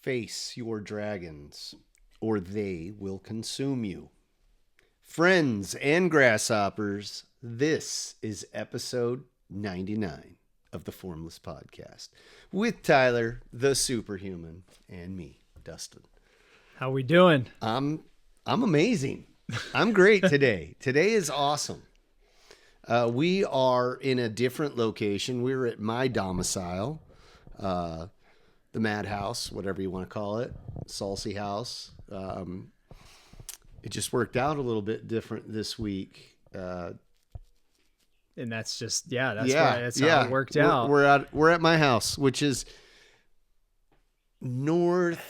Face your dragons, or they will consume you. Friends and grasshoppers, this is episode 99 of the Formless podcast with Tyler, the superhuman, and me, Dustin. How we doing? I'm amazing. I'm great today. Today is awesome. We are in a different location. We're at my domicile, the Madhouse, whatever you want to call it, Salsy House. It just worked out a little bit different this week. And that's just, that's how it worked out. We're at my house, which is northwest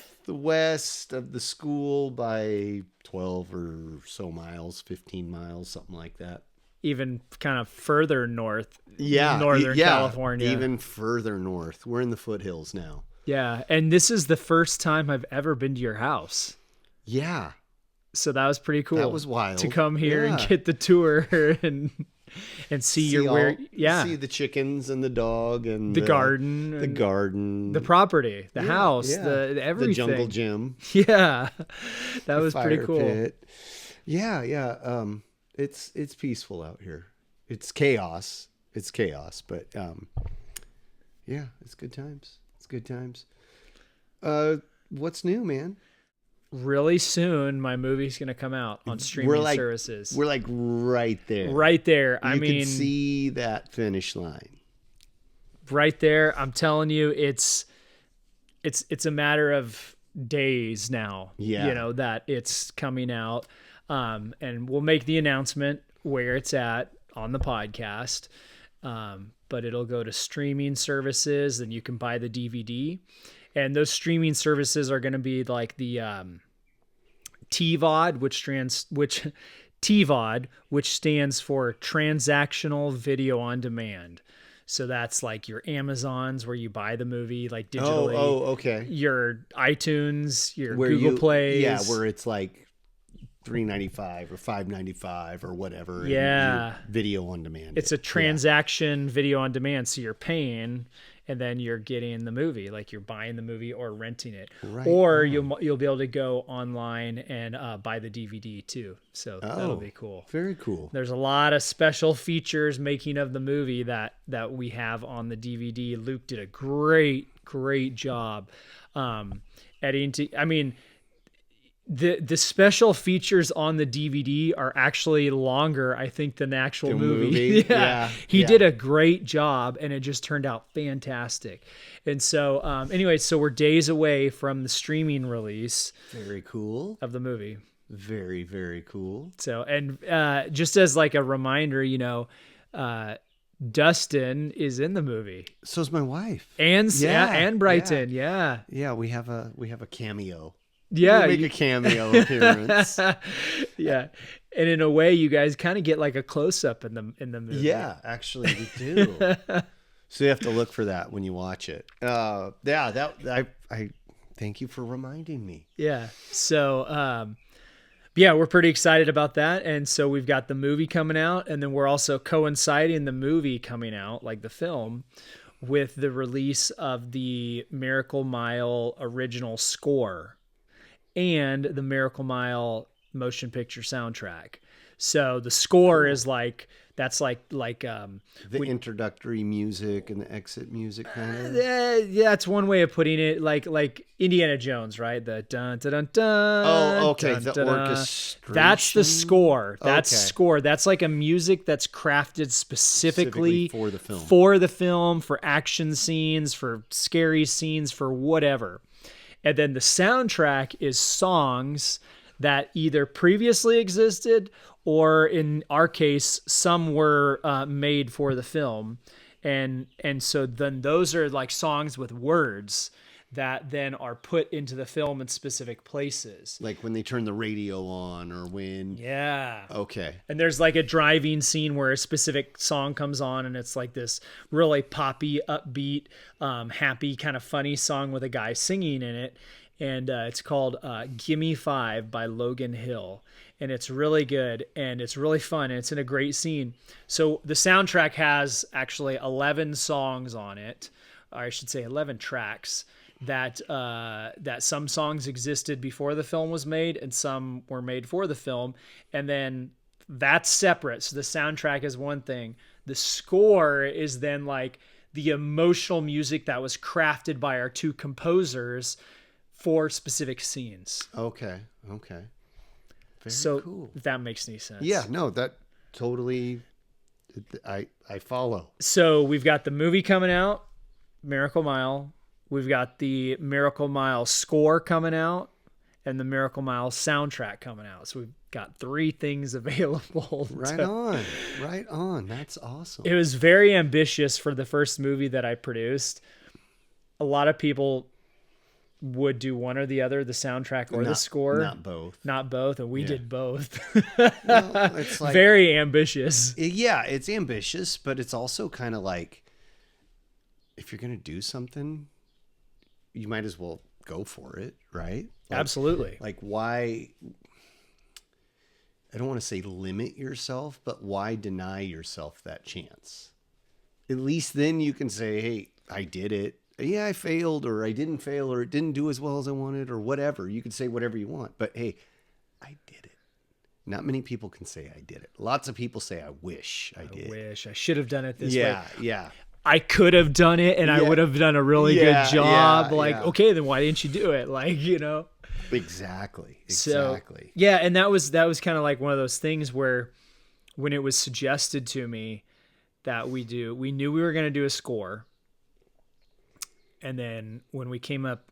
of the school by 12 or so miles, 15 miles, something like that. Even kind of further north, Northern California. Even further north. We're in the foothills now. Yeah, and this is the first time I've ever been to your house. Yeah. So that was pretty cool. That was wild. To come here and get the tour and see the chickens and the dog and the garden, the property, the house, the everything, the jungle gym. Yeah, that was pretty cool. Pit. Yeah. It's peaceful out here. It's chaos, but it's good times. Good times. What's new, man? Really soon, my movie's going to come out on streaming services. We're like right there. Right there. You can see that finish line. Right there. I'm telling you, it's a matter of days now. Yeah. That it's coming out. And we'll make the announcement where it's at on the podcast. But it'll go to streaming services, and you can buy the DVD. And those streaming services are going to be like the TVOD, which stands for Transactional Video on Demand. So that's like your Amazons where you buy the movie like digitally. Oh, okay. Your iTunes, your Google Plays. Yeah, where it's like $3.95 or $5.95 or whatever. Yeah, video on demand. It's a transaction video on demand, so you're paying and then you're getting the movie, like you're buying the movie or renting it, right. Or you'll be able to go online and buy the DVD too. So that'll be cool. Very cool. There's a lot of special features making of the movie that we have on the DVD. Luke did a great job editing. The special features on the DVD are actually longer, I think, than the actual movie. He did a great job, and it just turned out fantastic. And so, so we're days away from the streaming release. Very cool. Of the movie. Very, very cool. So, and just as like a reminder, Dustin is in the movie. So's my wife. And Brighton. Yeah. Yeah, we have a cameo. Yeah, we'll make a cameo appearance. Yeah, and in a way, you guys kind of get like a close up in the movie. Yeah, actually, we do. So you have to look for that when you watch it. I thank you for reminding me. Yeah. So, we're pretty excited about that, and so we've got the movie coming out, and then we're also coinciding the movie coming out, like the film, with the release of the Miracle Mile original score and the Miracle Mile motion picture soundtrack. So the score is like, that's like the introductory music and the exit music kind of. That's one way of putting it. Like Indiana Jones, right? The dun dun dun dun. Oh, okay. Dun, the dun, orchestration. That's the score. That's okay. Score. That's like a music that's crafted specifically for the film. For the film, for action scenes, for scary scenes, for whatever. And then the soundtrack is songs that either previously existed or, in our case, some were made for the film. And so then those are like songs with words that then are put into the film in specific places. Like when they turn the radio on or when... Yeah. Okay. And there's like a driving scene where a specific song comes on and it's like this really poppy, upbeat, happy, kind of funny song with a guy singing in it. And it's called Gimme 5 by Logan Hill. And it's really good and it's really fun and it's in a great scene. So the soundtrack has actually 11 songs on it, or I should say 11 tracks. that that some songs existed before the film was made and some were made for the film, and then that's separate. So the soundtrack is one thing. The score is then like the emotional music that was crafted by our two composers for specific scenes. Okay. Very So cool. if that makes any sense. Yeah, no, that totally, I follow. So we've got the movie coming out, Miracle Mile. We've got the Miracle Mile score coming out and the Miracle Mile soundtrack coming out. So we've got 3 things available. Right on. That's awesome. It was very ambitious for the first movie that I produced. A lot of people would do one or the other, the soundtrack or the score. Not both, and we did both. Well, it's like, very ambitious. Yeah, it's ambitious, but it's also kind of like, if you're going to do something, you might as well go for it, right? Like, Absolutely. Like, why, I don't want to say limit yourself, but why deny yourself that chance? At least then you can say, hey, I did it. Yeah, I failed, or I didn't fail, or it didn't do as well as I wanted, or whatever. You can say whatever you want, but hey, I did it. Not many people can say I did it. Lots of people say I wish I did. I wish I should have done it this way. Yeah. I could have done it, and I would have done a really good job. Okay, then why didn't you do it? Exactly. So, yeah, and that was kind of like one of those things where when it was suggested to me that we knew we were going to do a score. And then when we came up,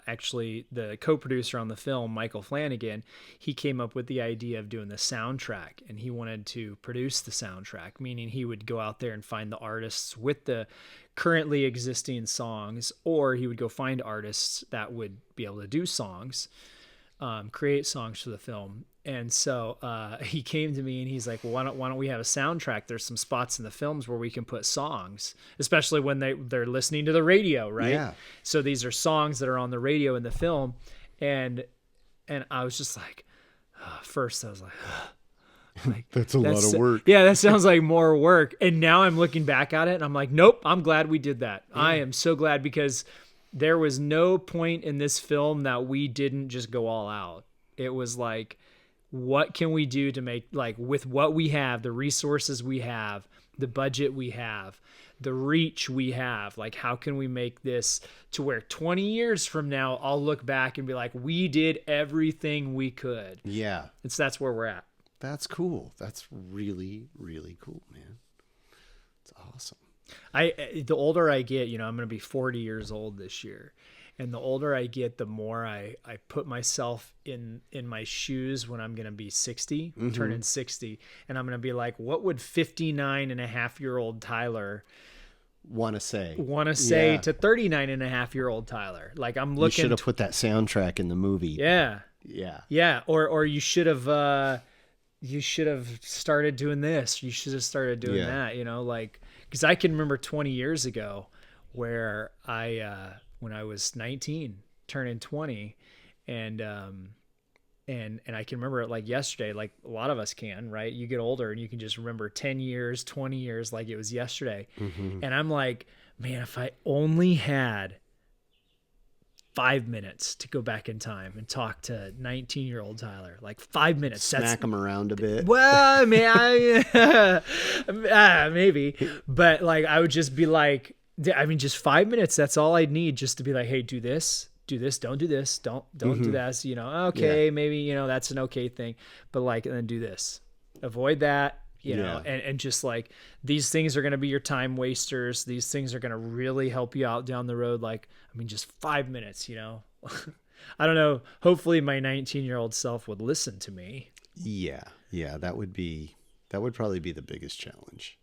actually the co-producer on the film, Michael Flanagan, he came up with the idea of doing the soundtrack, and he wanted to produce the soundtrack, meaning he would go out there and find the artists with the currently existing songs, or he would go find artists that would be able to do songs, create songs for the film. And so he came to me and he's like, well, why don't we have a soundtrack? There's some spots in the films where we can put songs, especially when they're listening to the radio, right? Yeah. So these are songs that are on the radio in the film. And I was just like, first I was like, that's a lot of work. Yeah, that sounds like more work. And now I'm looking back at it and I'm like, nope, I'm glad we did that. Yeah. I am so glad, because there was no point in this film that we didn't just go all out. It was like, what can we do to make, like, with what we have, the resources we have, the budget we have, the reach we have, like, how can we make this to where 20 years from now, I'll look back and be like, we did everything we could. Yeah. That's where we're at. That's cool. That's really, really cool, man. It's awesome. The older I get, I'm going to be 40 years old this year. And the older I get, the more I put myself in my shoes when I'm going to be 60, turning 60. And I'm going to be like, what would 59-and-a-half-year-old Tyler want to say to 39-and-a-half-year-old Tyler? Like, I'm looking. You should have put that soundtrack in the movie. Yeah. Or you should have started doing this. You should have started doing that, because I can remember 20 years ago where when I was 19, turning 20, and I can remember it like yesterday, like a lot of us can, right? You get older and you can just remember 10 years, 20 years like it was yesterday. Mm-hmm. And I'm like, man, if I only had 5 minutes to go back in time and talk to 19-year-old Tyler, like 5 minutes. Smack him around a bit. Well, maybe. But like, I would just be like, just 5 minutes. That's all I'd need, just to be like, hey, do this, don't do this, don't do that. Okay, maybe, that's an okay thing, but like, and then do this, avoid that, and just like, these things are going to be your time wasters. These things are going to really help you out down the road. Like, just 5 minutes, I don't know. Hopefully my 19-year-old self would listen to me. Yeah. That would probably be the biggest challenge.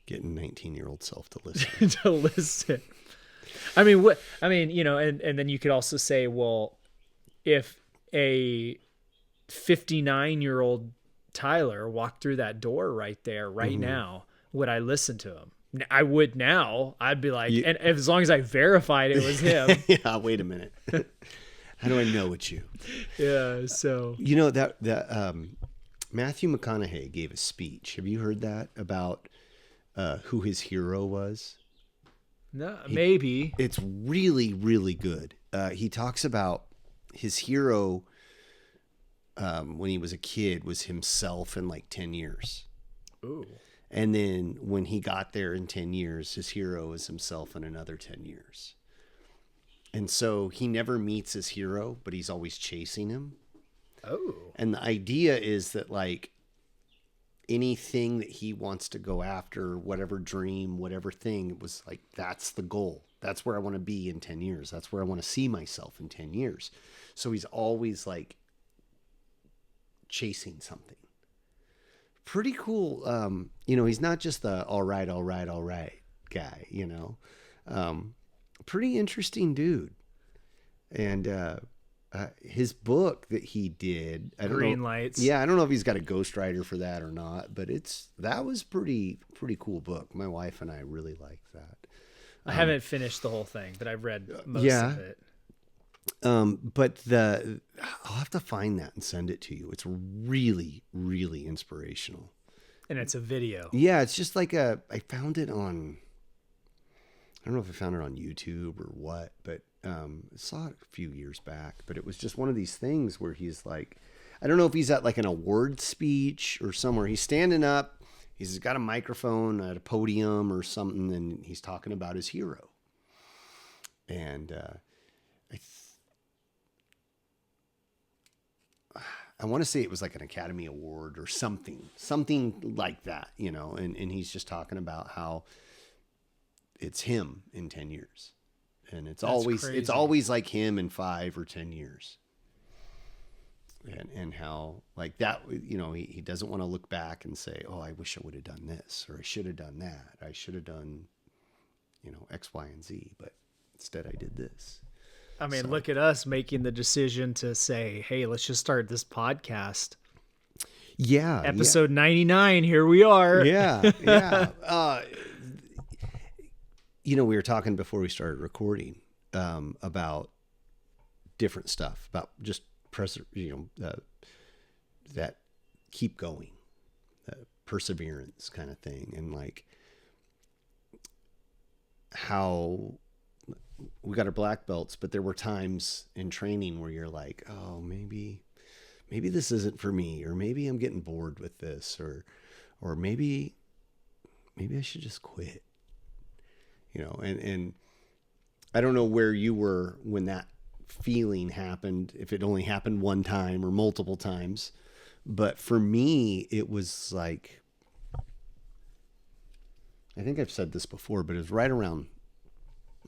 Getting 19-year-old self to listen. And then you could also say, well, if a 59-year-old Tyler walked through that door right there, now, would I listen to him? I would now. I'd be like, and as long as I verified it was him. Yeah, wait a minute. How do I know it's you? Yeah, so. That Matthew McConaughey gave a speech. Have you heard that about who his hero was? No, maybe. It's really, really good. He talks about his hero when he was a kid was himself in like 10 years. Ooh. And then when he got there in 10 years, his hero is himself in another 10 years. And so he never meets his hero, but he's always chasing him. Oh. And the idea is that like anything that he wants to go after, whatever dream, whatever thing, it was like, that's the goal. That's where I want to be in 10 years. That's where I want to see myself in 10 years. So he's always like chasing something. Pretty cool. He's not just the all right guy, pretty interesting dude. And his book that he did, I don't know. Green Lights. Yeah, I don't know if he's got a ghostwriter for that or not, but that was pretty cool book. My wife and I really liked that. I haven't finished the whole thing, but I've read most of it. But I'll have to find that and send it to you. It's really, really inspirational. And it's a video. Yeah, it's just like I found it on, I don't know if I found it on YouTube or what, but I saw it a few years back, but it was just one of these things where he's like, I don't know if he's at like an award speech or somewhere. He's standing up, he's got a microphone at a podium or something, and he's talking about his hero. And I want to say it was like an Academy Award or something like that, and he's just talking about how it's him in 10 years. And it's always like him in 5 or 10 years. And how like that, he doesn't want to look back and say, oh, I wish I would have done this, or I should have done that. I should have done, X, Y, and Z, but instead I did this. I mean, look at us making the decision to say, hey, let's just start this podcast. Yeah. Episode 99. Here we are. Yeah. Yeah. We were talking before we started recording about different stuff, about just that keep going, perseverance kind of thing. And like how we got our black belts, but there were times in training where you're like, oh, maybe this isn't for me, or maybe I'm getting bored with this, or maybe I should just quit, and I don't know where you were when that feeling happened, if it only happened one time or multiple times, but for me, it was like, I think I've said this before, but it was right around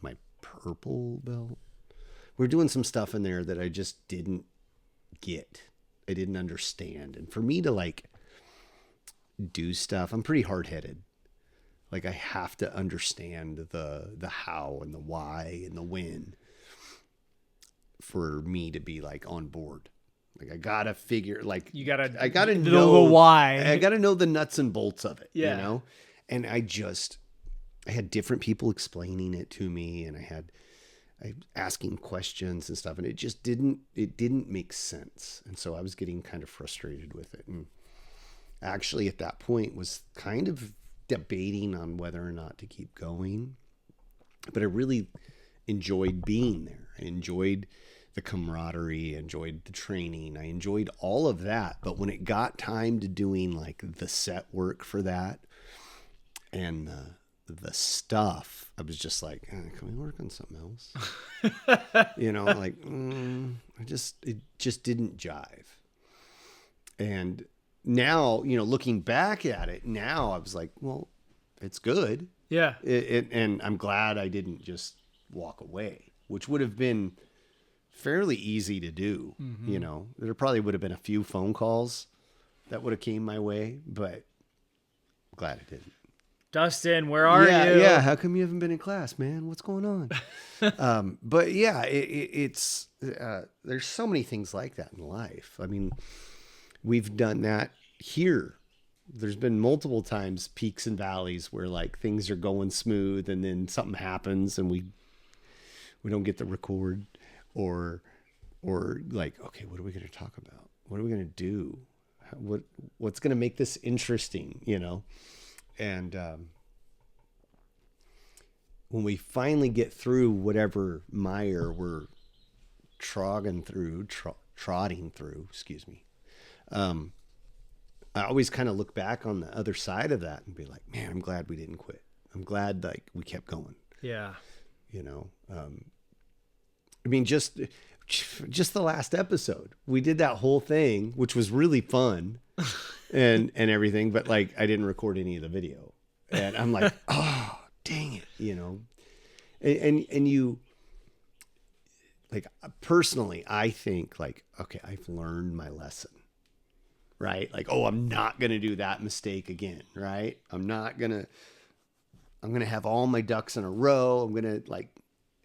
my purple belt. We're doing some stuff in there that I just didn't get. I didn't understand. And for me to like do stuff, I'm pretty hard-headed. Like I have to understand the how and the why and the when for me to be like on board. Like I gotta figure, like I gotta know the why. I gotta know the nuts and bolts of it. Yeah. And I had different people explaining it to me, and I asking questions and stuff, and it didn't make sense. And so I was getting kind of frustrated with it. And actually at that point was kind of debating on whether or not to keep going. But I really enjoyed being there. I enjoyed the camaraderie, I enjoyed the training, I enjoyed all of that. But when it got time to doing like the set work for that and the stuff, I was just like, can we work on something else? Like it just didn't jive. And now, looking back at it now, I was like, well, it's good. Yeah. And I'm glad I didn't just walk away, which would have been fairly easy to do. Mm-hmm. There probably would have been a few phone calls that would have came my way, but I'm glad I didn't. Dustin, where are you? Yeah. How come you haven't been in class, man? What's going on? But yeah, it's there's so many things like that in life. I mean, we've done that here. There's been multiple times, peaks and valleys, where like things are going smooth and then something happens and we don't get the record, or like, okay, what are we going to talk about? What are we going to do? What's going to make this interesting, And when we finally get through whatever mire we're trotting through, excuse me. I always kind of look back on the other side of that and be like, man, I'm glad we didn't quit. I'm glad like we kept going. Yeah. You know, I mean, just the last episode, we did that whole thing, which was really fun and everything, but like I didn't record any of the video, and I'm like, oh, dang it, you know, and you like personally, I think like, okay, I've learned my lesson, right? Like, oh, I'm not going to do that mistake again, right? I'm going to have all my ducks in a row. I'm going to like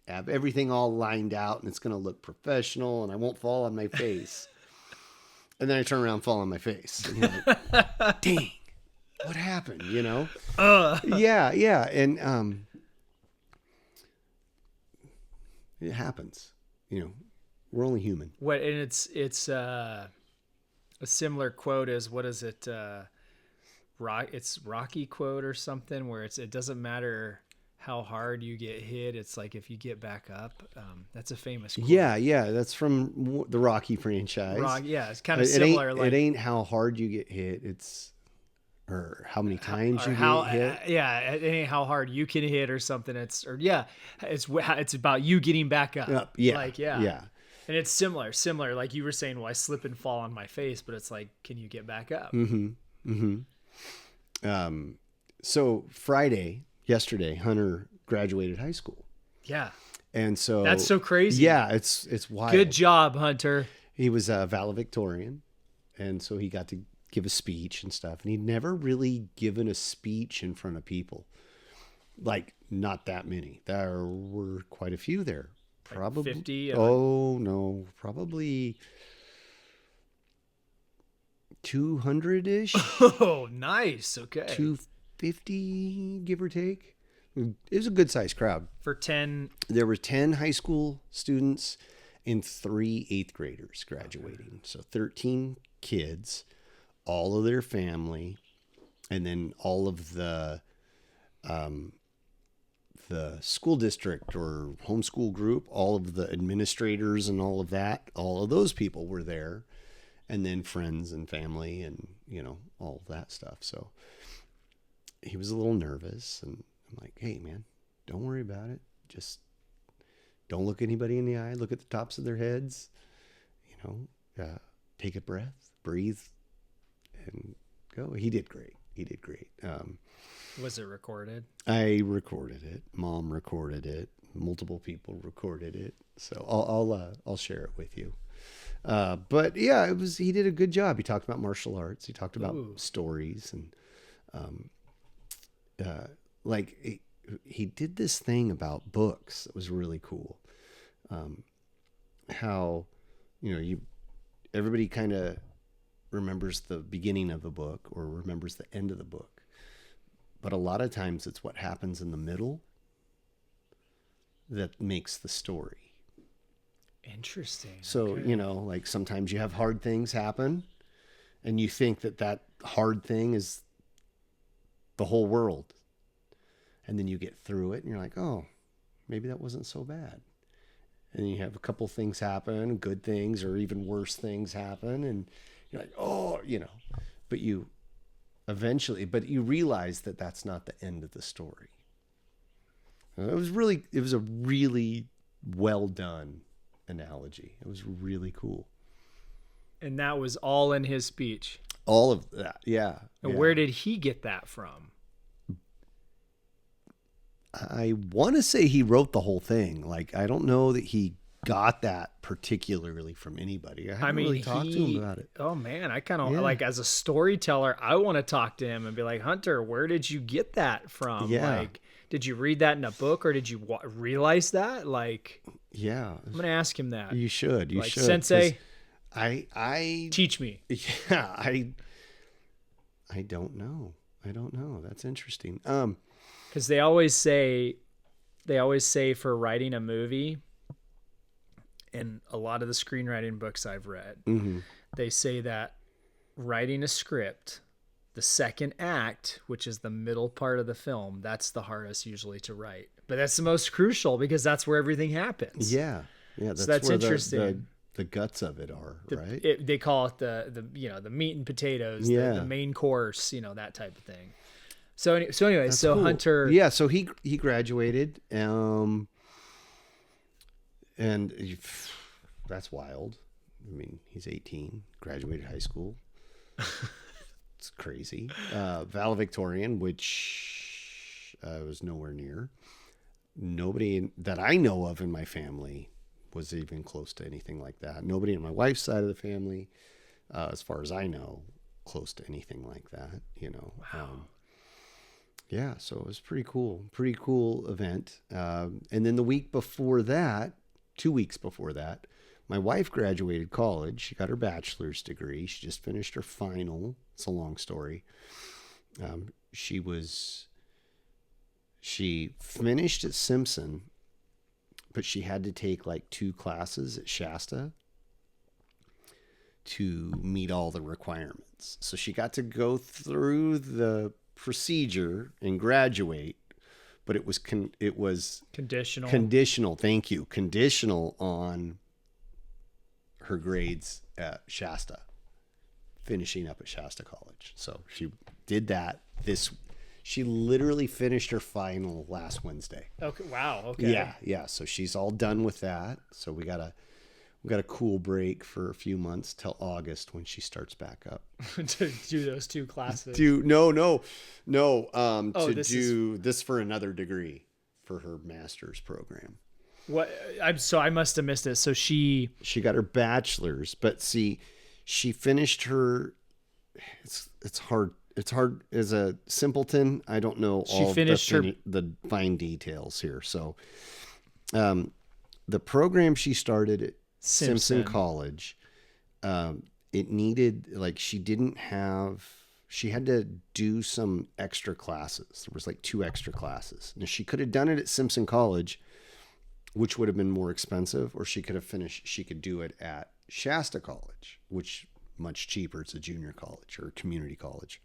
have everything all lined out and it's going to look professional and I won't fall on my face. And then I turn around and fall on my face. And you're like, dang, what happened? You know? Yeah. And it happens. You know, we're only human. What, and it's a similar quote as, what is it? It's Rocky quote or something where it doesn't matter how hard you get hit. It's like, if you get back up, that's a famous quote. Yeah. That's from the Rocky franchise. Yeah. It's kind of similar. It ain't how hard you get hit. It's, or how many times you get hit. Yeah. It ain't how hard you can hit or something. It's about you getting back up. Yeah. Yeah. And it's similar. Like you were saying, well, I slip and fall on my face, but it's like, can you get back up? So yesterday, Hunter graduated high school. Yeah. And so that's so crazy. Yeah, it's wild. Good job, Hunter. He was a valedictorian, and so he got to give a speech and stuff. And he'd never really given a speech in front of people. Like, not that many. There were quite a few there. Probably like 50. Oh no, probably 200-ish. Oh, nice. Okay. 250, give or take. It was a good sized crowd. For 10. There were 10 high school students and 3 8th graders graduating. So 13 kids, all of their family, and then all of the school district or homeschool group, all of the administrators and all of that, all of those people were there. And then friends and family and, you know, all of that stuff. So he was a little nervous, and I'm like, hey man, don't worry about it. Just don't look anybody in the eye. Look at the tops of their heads, you know, take a breath, breathe, and go. He did great. Was it recorded? I recorded it. Mom recorded it. Multiple people recorded it. So I'll share it with you. But yeah, he did a good job. He talked about martial arts. He talked about stories and, he did this thing about books that was really cool. How, you know, everybody kind of remembers the beginning of the book or remembers the end of the book, but a lot of times it's what happens in the middle that makes the story. Interesting. So, okay. You know, like sometimes you have hard things happen and you think that hard thing is the whole world. And then you get through it and you're like, oh, maybe that wasn't so bad. And you have a couple things happen, good things or even worse things happen. And you're like, oh, you know, but you realize that that's not the end of the story. It was a really well done analogy. It was really cool. And that was all in his speech. All of that. Yeah. And where did he get that from? I want to say he wrote the whole thing. Like, I don't know that he got that particularly from anybody. I haven't really talked to him about it. Oh man, I kind of like, as a storyteller, I want to talk to him and be like, Hunter, where did you get that from? Yeah. Like, did you read that in a book or did you realize that? Like, yeah, I'm going to ask him that. You should. You should. Sensei, I teach me. Yeah, I don't know. That's interesting. Because they always say for writing a movie, in a lot of the screenwriting books I've read, they say that writing a script, the second act, which is the middle part of the film, that's the hardest usually to write. but that's the most crucial because that's where everything happens. Yeah. Yeah. So that's where interesting. the guts of it are, right? They call it the meat and potatoes, the main course, that type of thing. So anyway, That's so cool. Hunter, Yeah. So he graduated, that's wild. I mean, he's 18, graduated high school. It's crazy. Valedictorian, which was nowhere near. Nobody that I know of in my family was even close to anything like that. Nobody on my wife's side of the family, as far as I know, close to anything like that, Wow. Yeah, so it was pretty cool event. And then the week before that, 2 weeks before that, my wife graduated college. She got her bachelor's degree. She just finished her final. It's a long story. She finished at Simpson, but she had to take like 2 classes at Shasta to meet all the requirements. So she got to go through the procedure and graduate, but it was conditional. Thank you. Conditional on her grades at Shasta, finishing up at Shasta College. So she did that. She literally finished her final last Wednesday. Okay. Wow. Okay. Yeah. So she's all done with that. So we got a cool break for a few months till August when she starts back up to do those 2 classes. No. This for another degree for her master's program. What? I must have missed it. So she got her bachelor's, but see, she finished her. It's hard. It's hard as a simpleton. I don't know all the fine details here. So, the program she started at Simpson College, it needed, like, she had to do some extra classes. There was like 2 extra classes. Now she could have done it at Simpson College, which would have been more expensive, or she could do it at Shasta College, which much cheaper. It's a junior college or a community college.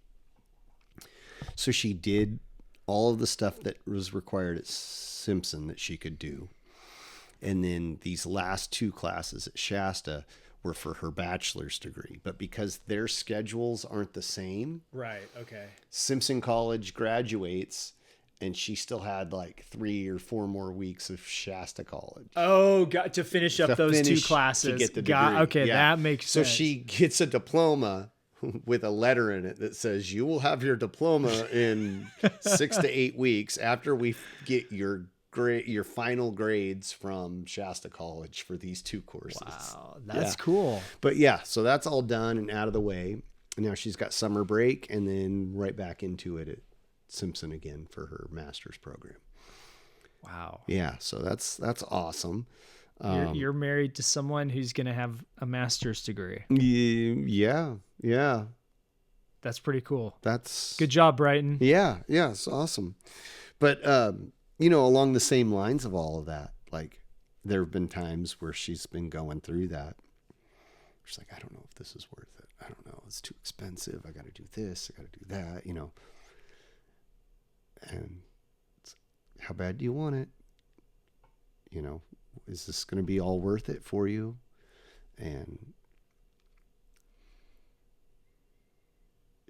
So she did all of the stuff that was required at Simpson that she could do. And then these last 2 classes at Shasta were for her bachelor's degree. But because their schedules aren't the same. Right. Okay. Simpson College graduates, and she still had like 3 or 4 more weeks of Shasta College. Oh, got to finish up those 2 classes. To get the degree. Okay, yeah. That makes sense. So she gets a diploma with a letter in it that says, you will have your diploma in 6 to 8 weeks after we get your final grades from Shasta College for these 2 courses. Wow, that's cool. But yeah, so that's all done and out of the way. And now she's got summer break and then right back into it at Simpson again for her master's program. Wow. Yeah, so that's awesome. You're married to someone who's going to have a master's degree. Yeah. That's pretty cool. That's good job, Brighton. Yeah, it's awesome. But along the same lines of all of that, like, there have been times where she's been going through that. She's like, I don't know if this is worth it. I don't know. It's too expensive. I got to do this. I got to do that, And how bad do you want it? Is this going to be all worth it for you? And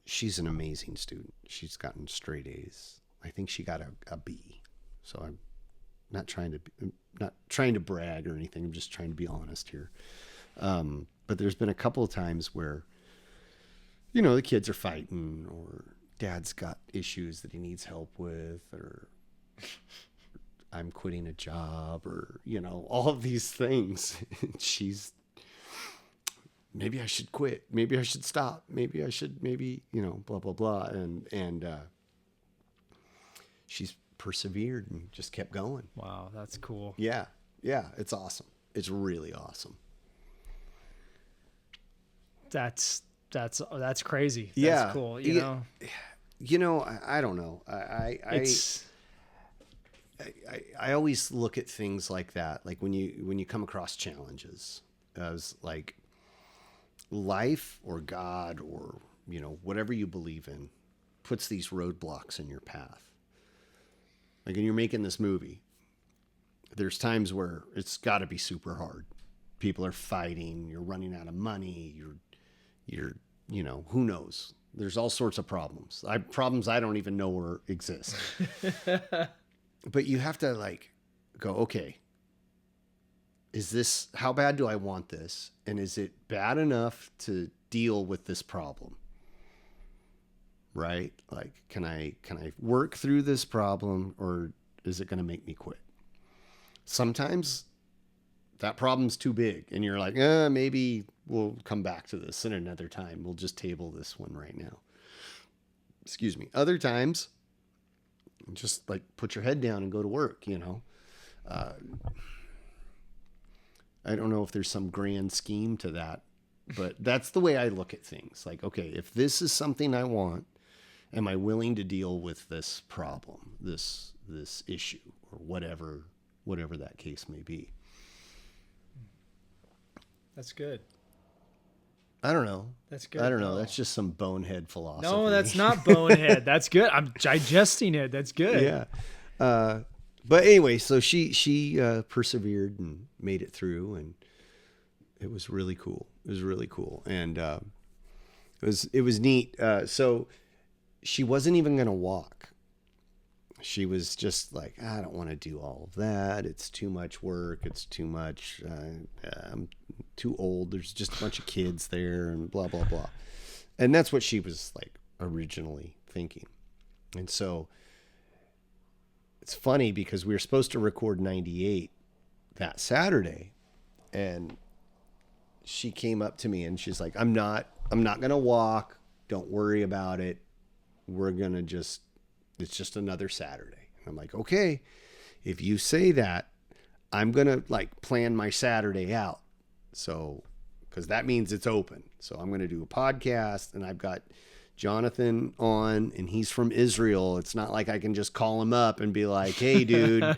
she's an amazing student. She's gotten straight A's. I think she got a B. So I'm not trying to brag or anything. I'm just trying to be honest here. But there's been a couple of times where, the kids are fighting, or dad's got issues that he needs help with, or I'm quitting a job, or, all of these things. Maybe I should quit. Maybe I should stop. Maybe I should, blah, blah, blah. And she's persevered and just kept going. Wow, that's cool. Yeah, it's awesome. It's really awesome. That's crazy. That's yeah, cool. I don't know. I always look at things like that. Like when you come across challenges, as like life or God or whatever you believe in puts these roadblocks in your path. Like when you're making this movie, there's times where it's got to be super hard. People are fighting. You're running out of money. You're, who knows? There's all sorts of problems. Problems I don't even know or exist. But you have to like go, okay, how bad do I want this? And is it bad enough to deal with this problem? Right? Like, can I work through this problem, or is it going to make me quit? Sometimes that problem's too big and you're like, maybe we'll come back to this in another time. We'll just table this one right now. Excuse me. Other times, just like put your head down and go to work, I don't know if there's some grand scheme to that, but that's the way I look at things. Like, okay, if this is something I want, am I willing to deal with this problem, this issue, or whatever that case may be? That's good. I don't know. That's good. I don't know. That's just some bonehead philosophy. No, that's not bonehead. That's good. I'm digesting it. That's good. Yeah. But anyway, so she persevered and made it through, and it was really cool. It was really cool, and it was neat. So she wasn't even going to walk. She was just like, I don't want to do all of that. It's too much work. It's too much. I'm too old. There's just a bunch of kids there and blah, blah, blah. And that's what she was like originally thinking. And so it's funny because we were supposed to record 98 that Saturday. And she came up to me and she's like, I'm not going to walk. Don't worry about it. We're going to it's just another Saturday. And I'm like, okay, if you say that, I'm going to like plan my Saturday out. So, cause that means it's open. So I'm going to do a podcast, and I've got Jonathan on, and he's from Israel. It's not like I can just call him up and be like, hey dude,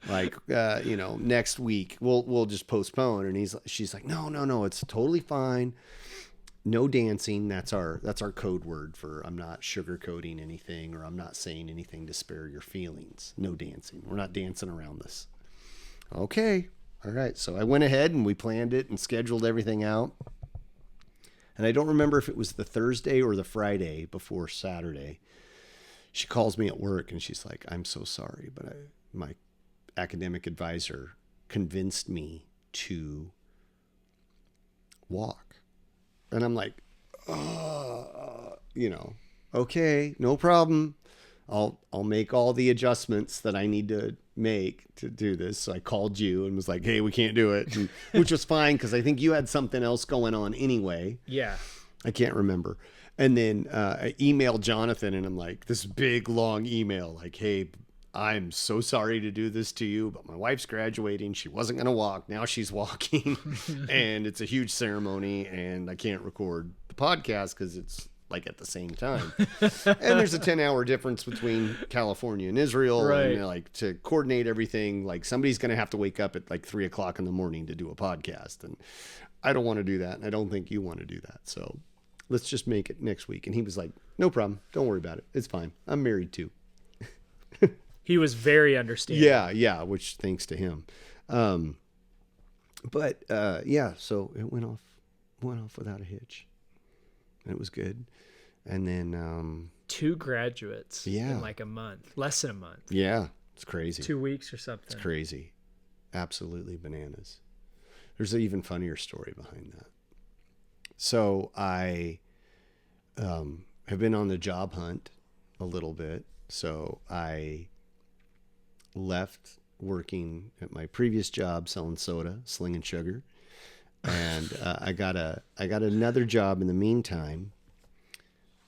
like, next week we'll just postpone. And she's like, no, it's totally fine. No dancing. That's our code word for I'm not sugarcoating anything, or I'm not saying anything to spare your feelings. No dancing. We're not dancing around this. Okay. All right. So I went ahead and we planned it and scheduled everything out. And I don't remember if it was the Thursday or the Friday before Saturday. She calls me at work and she's like, I'm so sorry, but my academic advisor convinced me to walk. And I'm like, okay, no problem. I'll make all the adjustments that I need to make to do this. So I called you and was like, hey, we can't do it. And, which was fine, because I think you had something else going on anyway. Yeah. I can't remember. And then I emailed Jonathan, and I'm like, this big, long email, like, hey, I'm so sorry to do this to you, but my wife's graduating. She wasn't going to walk. Now she's walking. And it's a huge ceremony, and I can't record the podcast because it's like at the same time. And there's a 10-hour difference between California and Israel. Right. And like to coordinate everything, like somebody's going to have to wake up at like 3:00 in the morning to do a podcast. And I don't want to do that. And I don't think you want to do that. So let's just make it next week. And he was like, no problem. Don't worry about it. It's fine. I'm married too. He was very understanding. Yeah, which thanks to him. So it went off without a hitch. And it was good. And then 2 graduates Yeah. in like a month, less than a month. Yeah, it's crazy. 2 weeks or something. It's crazy. Absolutely bananas. There's an even funnier story behind that. So I have been on the job hunt a little bit. So I left working at my previous job selling soda, slinging sugar, and I got another job in the meantime,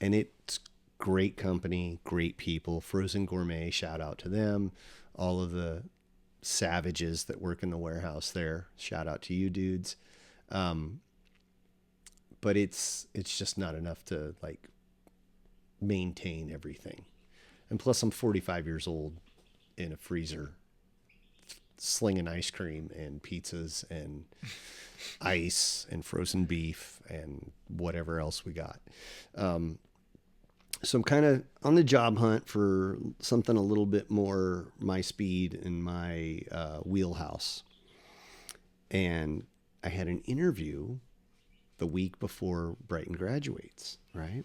and it's great company, great people. Frozen Gourmet, shout out to them. All of the savages that work in the warehouse there, shout out to you dudes. But it's just not enough to like maintain everything. And plus I'm 45 years old in a freezer slinging ice cream and pizzas and ice and frozen beef and whatever else we got. So I'm kind of on the job hunt for something a little bit more my speed and my wheelhouse. And I had an interview the week before Brighton graduates, right?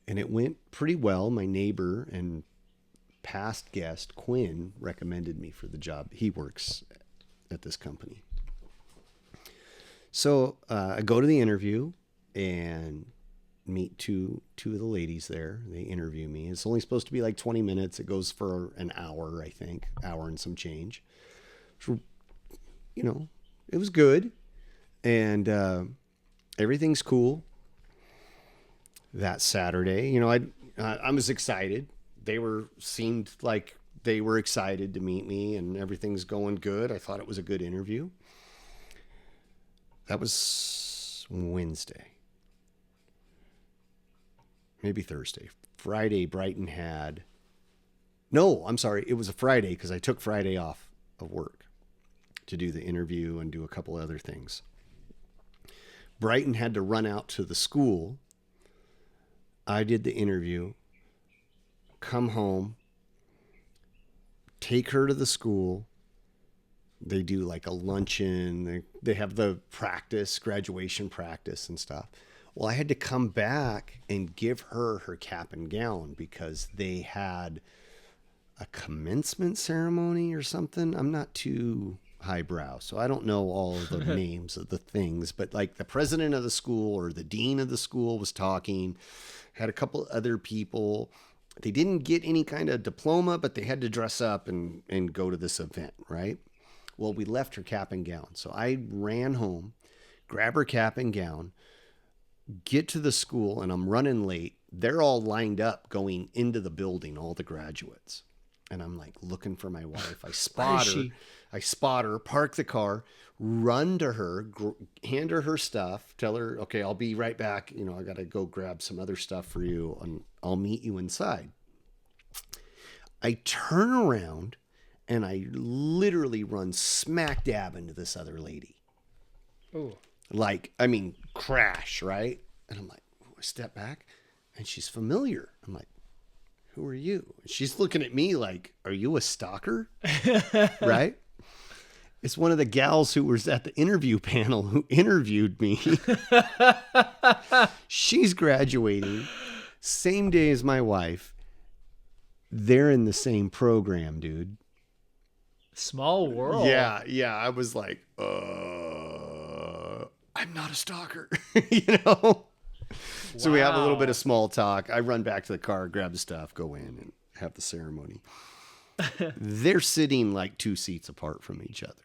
And it went pretty well. My neighbor and past guest, Quinn, recommended me for the job. He works at this company. So I go to the interview and meet two of the ladies there. They interview me. It's only supposed to be like 20 minutes. It goes for an hour, I think, hour and some change. So, you know, it was good. And everything's cool. That Saturday, you know, I was excited. Seemed like they were excited to meet me, and everything's going good. I thought it was a good interview. That was Wednesday. Maybe Thursday. Friday, Brighton had... No, I'm sorry. It was a Friday because I took Friday off of work to do the interview and do a couple other things. Brighton had to run out to the school. I did the interview, come home, take her to the school. They do like a luncheon. They have the practice, graduation practice and stuff. Well, I had to come back and give her cap and gown because they had a commencement ceremony or something. I'm not too highbrow, so I don't know all of the names of the things, but like the president of the school or the dean of the school was talking, had a couple other people. They didn't get any kind of diploma, but they had to dress up and go to this event, right? Well, we left her cap and gown. So I ran home, grab her cap and gown, get to the school, and I'm running late. They're all lined up going into the building, all the graduates. And I'm like looking for my wife. I spot her, park the car, run to her, hand her her stuff, tell her, okay, I'll be right back. You know, I got to go grab some other stuff for you and I'll meet you inside. I turn around and I literally run smack dab into this other lady. Ooh. Like, I mean, crash, right? And I'm like, I step back and she's familiar. I'm like, who are you? She's looking at me like, are you a stalker? Right? It's one of the gals who was at the interview panel who interviewed me. She's graduating same day as my wife. They're in the same program, dude. Small world. Yeah. I was like, I'm not a stalker, you know? So we have a little bit of small talk. I run back to the car, grab the stuff, go in and have the ceremony. They're sitting like 2 seats apart from each other.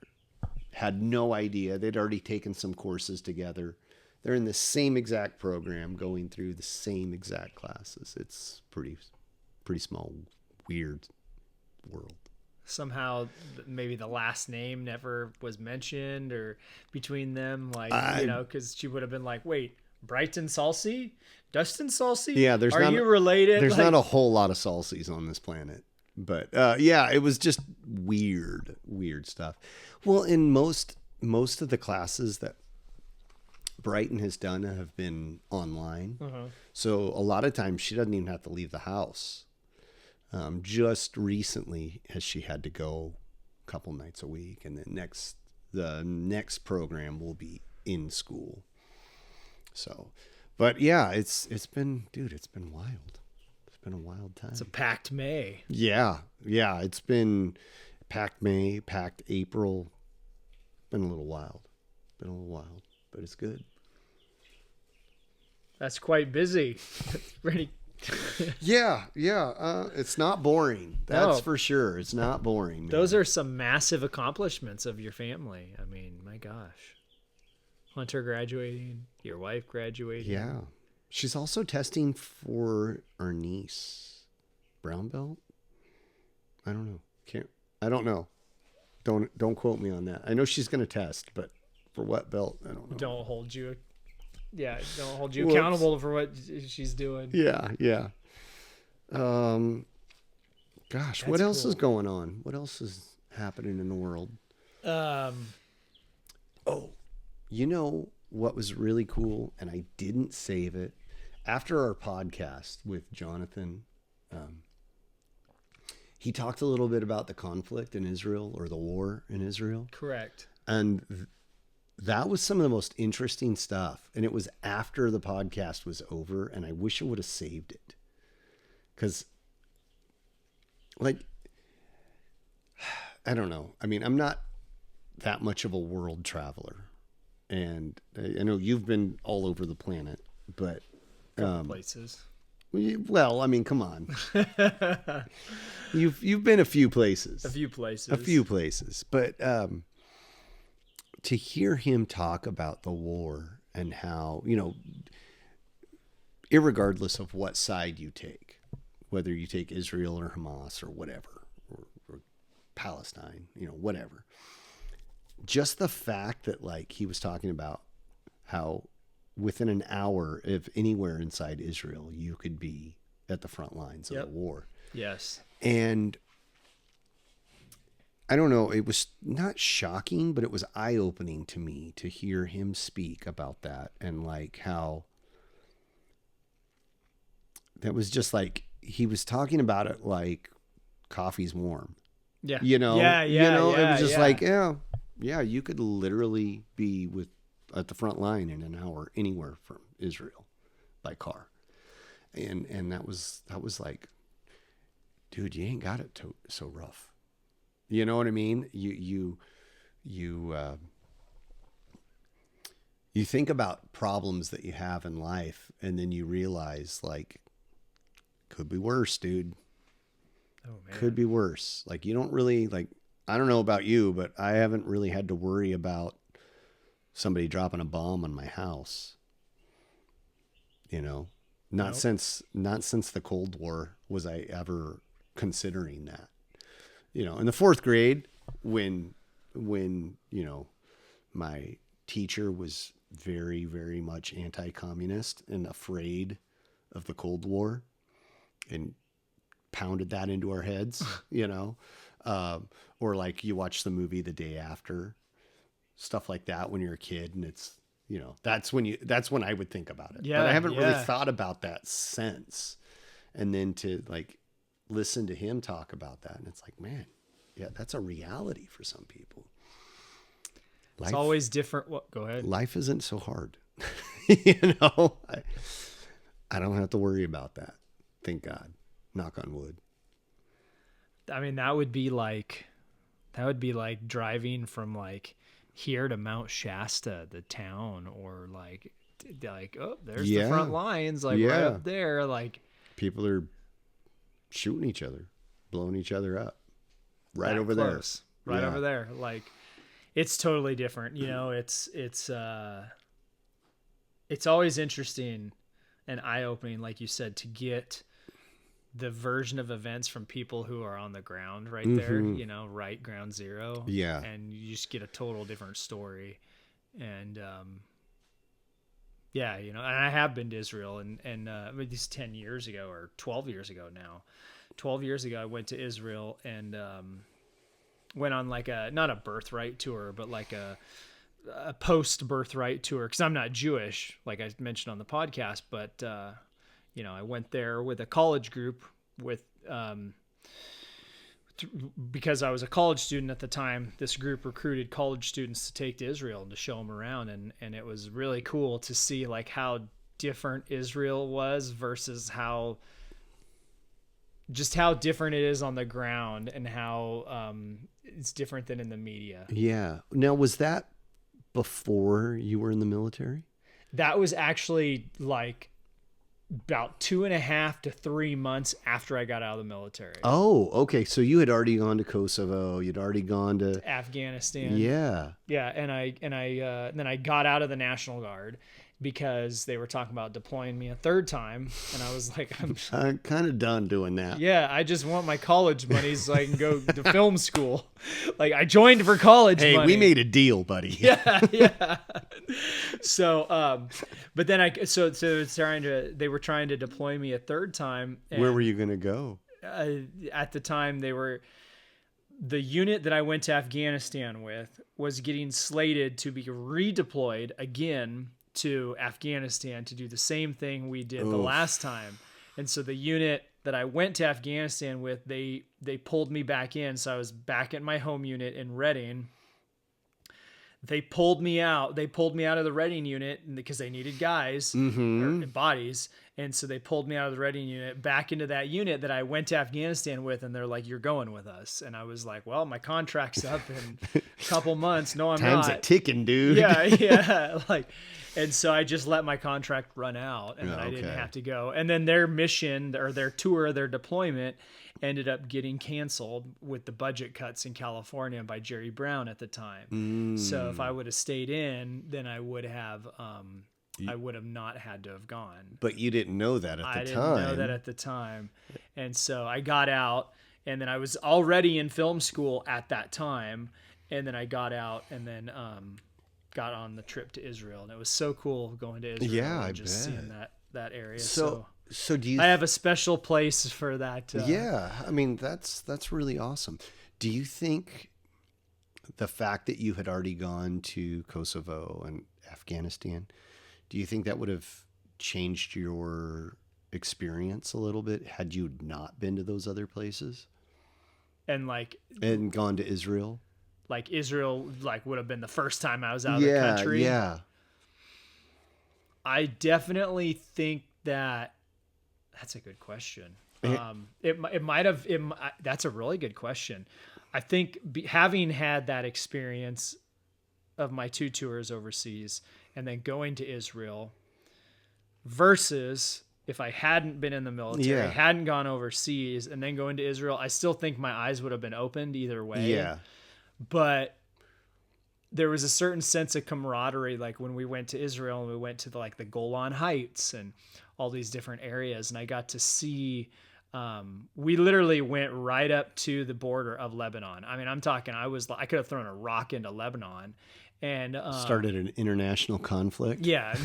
Had no idea. They'd already taken some courses together. They're in the same exact program, going through the same exact classes. It's pretty small, weird world. Somehow maybe the last name never was mentioned or between them, like, you know, because she would have been like, wait, Brighton Salsey? Dustin Salsey? Yeah, Are you related? There's not a whole lot of Salsies on this planet. But yeah, it was just weird stuff. Well, in most of the classes that Brighton has done have been online. Uh-huh. So a lot of times she doesn't even have to leave the house. Just recently has she had to go a couple nights a week, and the next program will be in school. So, but yeah, it's been wild. It's been a wild time. It's a packed May. Yeah. It's been packed May, packed April. Been a little wild, but it's good. That's quite busy. Ready. Yeah. It's not boring. That's for sure. It's not boring, man. Those are some massive accomplishments of your family. I mean, my gosh. Hunter graduating, your wife graduating. Yeah. She's also testing for our niece. Brown belt? I don't know. I don't know. Don't quote me on that. I know she's going to test, but for what belt? I don't know. Don't hold you accountable for what she's doing. Yeah. Gosh, what else is going on? What else is happening in the world? You know what was really cool, and I didn't save it. after our podcast with Jonathan, he talked a little bit about the conflict in Israel, or the war in Israel. Correct. And that was some of the most interesting stuff. And it was after the podcast was over, and I wish I would have saved it. Because, like, I don't know. I mean, I'm not that much of a world traveler. And I know you've been all over the planet, but... places. Well, I mean, come on. You've been a few places. A few places. But to hear him talk about the war and how, irregardless of what side you take, whether you take Israel or Hamas or whatever, or Palestine, whatever. Just the fact that, like, he was talking about how within an hour, if anywhere inside Israel, you could be at the front lines of the war. Yes. And I don't know, it was not shocking, but it was eye-opening to me to hear him speak about that, and like how that was just like, he was talking about it like coffee's warm. Yeah. It was just like, yeah, you could literally be at the front line in an hour anywhere from Israel by car. And that was like, dude, you ain't got it so rough. You know what I mean? You think about problems that you have in life, and then you realize, like, could be worse, dude. Oh, man. Could be worse. Like, you don't really, like, I don't know about you, but I haven't really had to worry about somebody dropping a bomb on my house. Not since the Cold War was I ever considering that. In the fourth grade, when my teacher was very, very much anti-communist and afraid of the Cold War, and pounded that into our heads, or like you watch the movie The Day After, stuff like that when you're a kid, and it's, that's when I would think about it. Yeah, but I haven't really thought about that since. And then to, like, listen to him talk about that, and it's like, man, yeah, that's a reality for some people. It's always different. Go ahead. Life isn't so hard. I don't have to worry about that. Thank God. Knock on wood. I mean, that would be like driving from, like, here to Mount Shasta, the town, or like, oh, there's the front lines, like, right up there. Like, people are shooting each other, blowing each other up right over close. there. Right over there. Like, it's totally different. It's always interesting and eye-opening, like you said, to get the version of events from people who are on the ground right there, right ground zero. Yeah. And you just get a total different story. And, and I have been to Israel, and I mean, this 10 years ago or 12 years ago now. 12 years ago, I went to Israel and went on, like, not a birthright tour, but like a post birthright tour, because I'm not Jewish, like I mentioned on the podcast, but I went there with a college group because I was a college student at the time. This group recruited college students to take to Israel and to show them around. And it was really cool to see, like, how different Israel was versus how different it is on the ground, and how it's different than in the media. Yeah. Now, was that before you were in the military? That was actually, like, about 2.5 to 3 months after I got out of the military. Oh, okay. So you had already gone to Kosovo. You'd already gone to Afghanistan. Yeah. Yeah. And then I got out of the National Guard because they were talking about deploying me a third time. And I was like, I'm kind of done doing that. Yeah. I just want my college money so I can go to film school. Like, I joined for college money. Hey, we made a deal, buddy. Yeah. Yeah. So, but then they were trying to deploy me a third time. And, where were you going to go? At the time, the unit that I went to Afghanistan with was getting slated to be redeployed again to Afghanistan to do the same thing we did the last time. And so the unit that I went to Afghanistan with, they pulled me back in. So I was back at my home unit in Reading. They pulled me out. They pulled me out of the Reading unit because they needed guys or bodies. And so they pulled me out of the Reading unit back into that unit that I went to Afghanistan with. And they're like, "You're going with us." And I was like, "Well, my contract's up in a couple months." No, I'm not. Time's a ticking, dude. Yeah. And so I just let my contract run out, and then I didn't have to go. And then their mission or their tour, their deployment ended up getting canceled with the budget cuts in California by Jerry Brown at the time. So if I would have stayed in, then I would have not had to have gone. But you didn't know that at the time. I didn't know that at the time. And so I got out, and then I was already in film school at that time. And then I got out and then got on the trip to Israel. And it was so cool going to Israel. Yeah, and I just bet. seeing that area. So do you? I have a special place for that. Yeah, I mean that's really awesome. Do you think the fact that you had already gone to Kosovo and Afghanistan, do you think that would have changed your experience a little bit had you not been to those other places And gone to Israel? like Israel would have been the first time I was out of the country. Yeah. I definitely think that's a good question. It might have. That's a really good question. I think having had that experience of my 2 tours overseas and then going to Israel versus if I hadn't been in the military, hadn't gone overseas and then going to Israel, I still think my eyes would have been opened either way. Yeah. But there was a certain sense of camaraderie, like when we went to Israel and we went to the Golan Heights and all these different areas. And I got to see, we literally went right up to the border of Lebanon. I mean, I'm talking, I could have thrown a rock into Lebanon and started an international conflict. Yeah,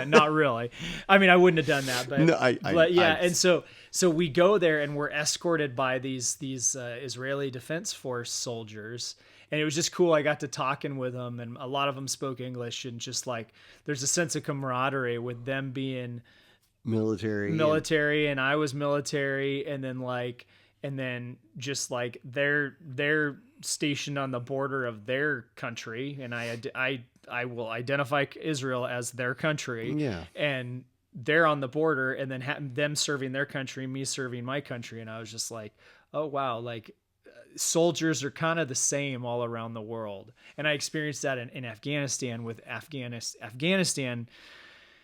not really. I mean, I wouldn't have done that, but no, and so we go there and we're escorted by these Israeli Defense Force soldiers, and it was just cool. I got to talking with them, and a lot of them spoke English, and just there's a sense of camaraderie with them being military, and I was military, and then just they're stationed on the border of their country, and I will identify Israel as their country. Yeah. And they're on the border, and then them serving their country, me serving my country. And I was just like, oh wow, soldiers are kind of the same all around the world. And I experienced that in Afghanistan with Afghanistan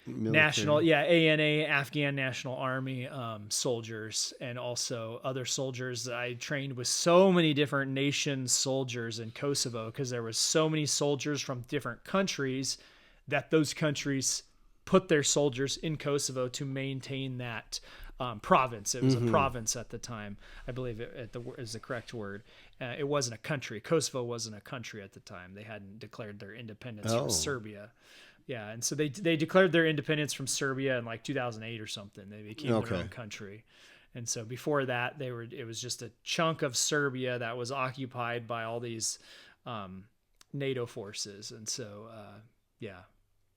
Military. ANA, Afghan National Army soldiers, and also other soldiers. I trained with so many different nations soldiers in Kosovo because there was so many soldiers from different countries that those countries put their soldiers in Kosovo to maintain that province. It was a province at the time. I believe is the correct word. It wasn't a country. Kosovo wasn't a country at the time. They hadn't declared their independence from Serbia. Yeah, and so they declared their independence from Serbia in 2008 or something. They became their own country. And so before that, it was just a chunk of Serbia that was occupied by all these NATO forces. And so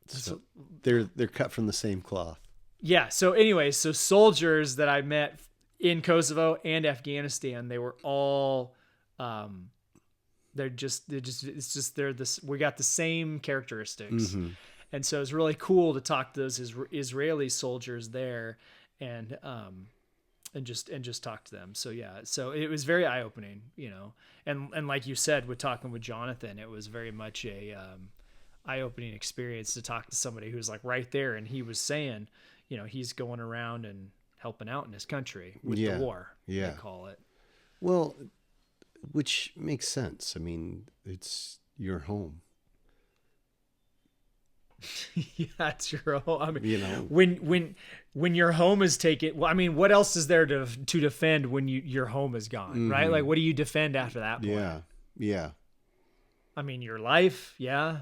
So they're cut from the same cloth. Yeah. So anyway, soldiers that I met in Kosovo and Afghanistan, they were all we got the same characteristics. And so it's really cool to talk to those Israeli soldiers there and just talk to them. So yeah, so it was very eye opening, and like you said, with talking with Jonathan, it was very much a eye opening experience to talk to somebody who's right there. And he was saying, he's going around and helping out in his country with the war, they call it. Well, which makes sense. I mean, it's your home. Yeah, it's your home. I mean, when your home is taken, well, I mean, what else is there to defend when your home is gone, right? What do you defend after that point? Yeah. I mean, your life, yeah.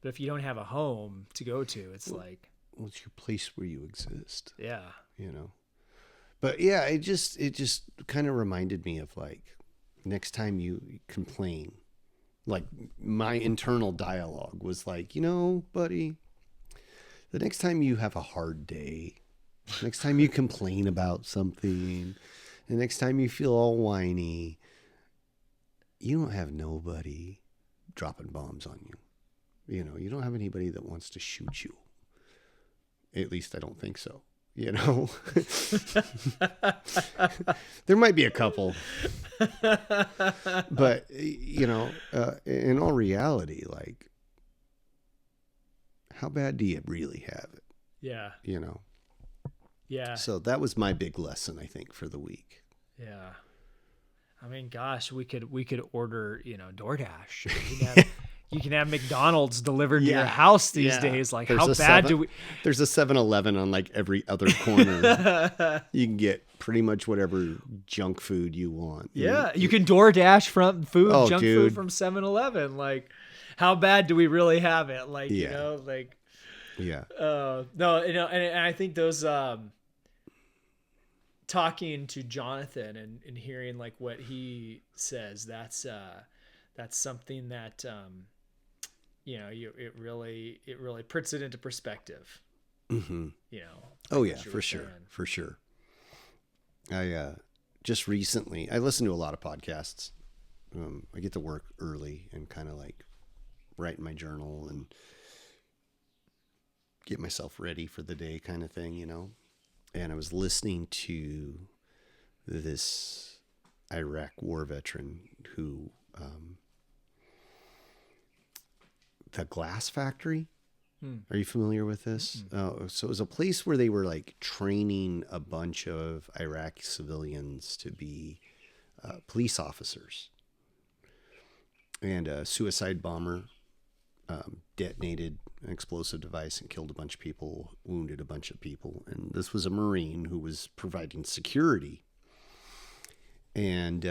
But if you don't have a home to go to, it's well, it's your place where you exist. Yeah. But yeah, it just kind of reminded me of next time you complain, my internal dialogue was buddy, The next time you have a hard day, next time you complain about something, the next time you feel all whiny, you don't have nobody dropping bombs on you. You know, you don't have anybody that wants to shoot you. At least I don't think so. You know, there might be a couple, but you know, in all reality, like, how bad do you really have it? Yeah. You know? Yeah. So that was my big lesson, I think, for the week. Yeah. I mean, gosh, we could order, DoorDash. You can have McDonald's delivered to your house these days. Like, how bad do we? There's a 7-Eleven on like every other corner. You can get pretty much whatever junk food you want. Yeah, you can DoorDash from food, junk dude. food from 7-Eleven. Like, how bad do we really have it? Like, Yeah. No, and I think those talking to Jonathan and hearing like what he says, that's something that it really puts it into perspective. Mm-hmm. You know. Oh yeah, for sure. I just recently I listen to a lot of podcasts. I get to work early and kind of like write in my journal and get myself ready for the day, kind of thing, you know. And I was listening to this Iraq war veteran who, the glass factory. Are you familiar with this? So it was a place where they were like training a bunch of Iraqi civilians to be police officers. And a suicide bomber detonated an explosive device and killed a bunch of people, wounded a bunch of people. And this was a Marine who was providing security. And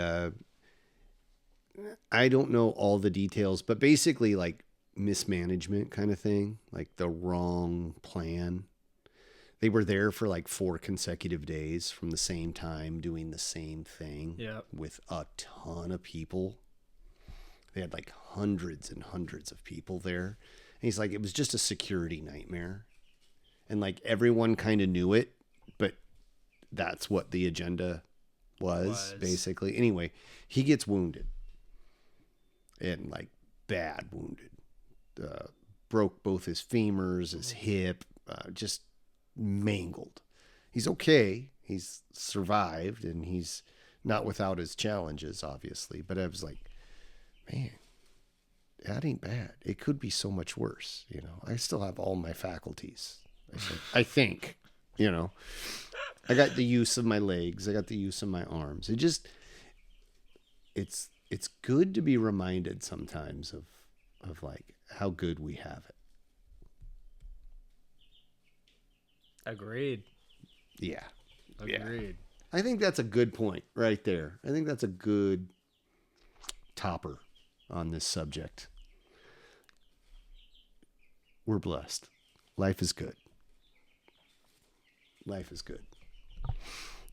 I don't know all the details, but basically like mismanagement kind of thing, like the wrong plan. They were there for like 4 consecutive days from the same time doing the same thing with a ton of people. They had like hundreds and hundreds of people there. And he's like, it was just a security nightmare. And like everyone kind of knew it, but that's what the agenda was basically. Anyway, he gets wounded and like bad wounded. Broke both his femurs, his hip, just mangled. He's okay. He's survived and he's not without his challenges, obviously. But I was like, man, that ain't bad. It could be so much worse. You know, I still have all my faculties. I think, you know, I got the use of my legs. I got the use of my arms. It's good to be reminded sometimes of like how good we have it. Agreed. Yeah. Agreed. I think that's a good point right there. I think that's a good topper on this subject. We're blessed. Life is good. Life is good.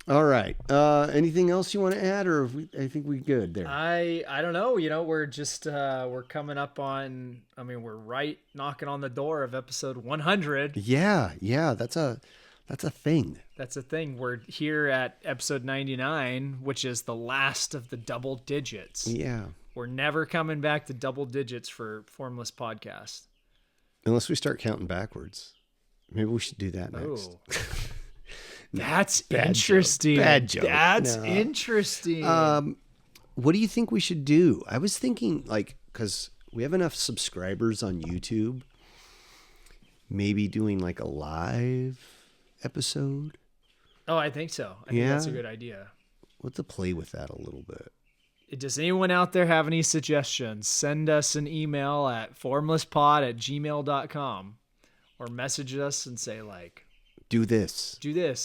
All right. Anything else you want to add, or I think we're good there. I don't know. You know, we're just we're coming up on. I mean, we're right knocking on the door of episode 100. Yeah. That's a thing. That's a thing. We're here at episode 99, which is the last of the double digits. Yeah. We're never coming back to double digits for Formless Podcast. Unless we start counting backwards. Maybe we should do that next. Oh. That's interesting. Bad joke. That's interesting. What do you think we should do? I was thinking, like, because we have enough subscribers on YouTube, maybe doing like a live episode. Oh, I think so. I think that's a good idea. We'll have to play with that a little bit. Does anyone out there have any suggestions? Send us an email at formlesspod@gmail.com or message us and say like, do this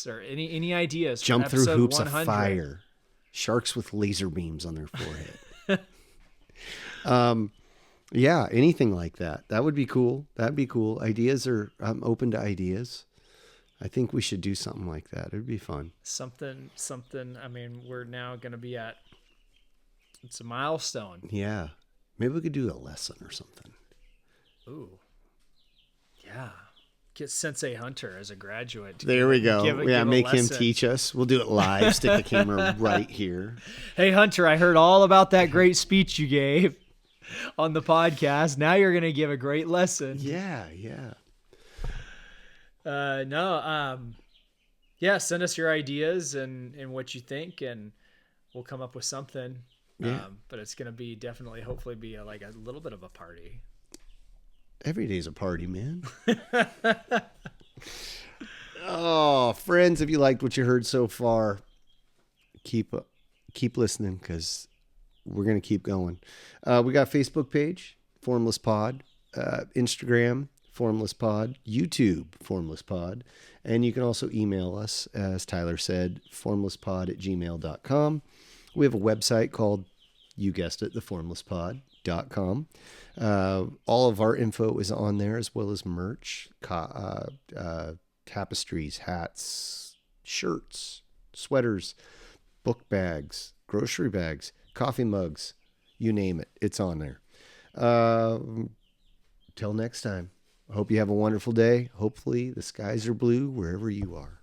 or any ideas. Jump for through episode hoops 100. of fire. Sharks with laser beams on their forehead. Yeah, anything like that. That would be cool. That'd be cool. Ideas are, I'm open to ideas. I think we should do something like that. It'd be fun. Something. I mean, we're now going to be it's a milestone. Yeah. Maybe we could do a lesson or something. Ooh. Yeah. get Sensei Hunter as a graduate. There we go. Give a Make him lesson. teach us. We'll do it live. Stick the camera right here. Hey, Hunter, I heard all about that great speech you gave on the podcast. Now you're going to give a great lesson. Yeah. Yeah, send us your ideas and what you think, and we'll come up with something. Yeah. But it's going to be definitely, hopefully be a little bit of a party. Every day's a party, man. Oh, friends, if you liked what you heard so far, keep listening, because we're going to keep going. We got a Facebook page, Formless Pod, Instagram, Formless Pod, YouTube, Formless Pod, and you can also email us, as Tyler said, formlesspod@gmail.com. We have a website called, you guessed it, theformlesspod.com. All of our info is on there, as well as merch, tapestries, hats, shirts, sweaters, book bags, grocery bags, coffee mugs, you name it. It's on there. Till next time, I hope you have a wonderful day. Hopefully the skies are blue wherever you are.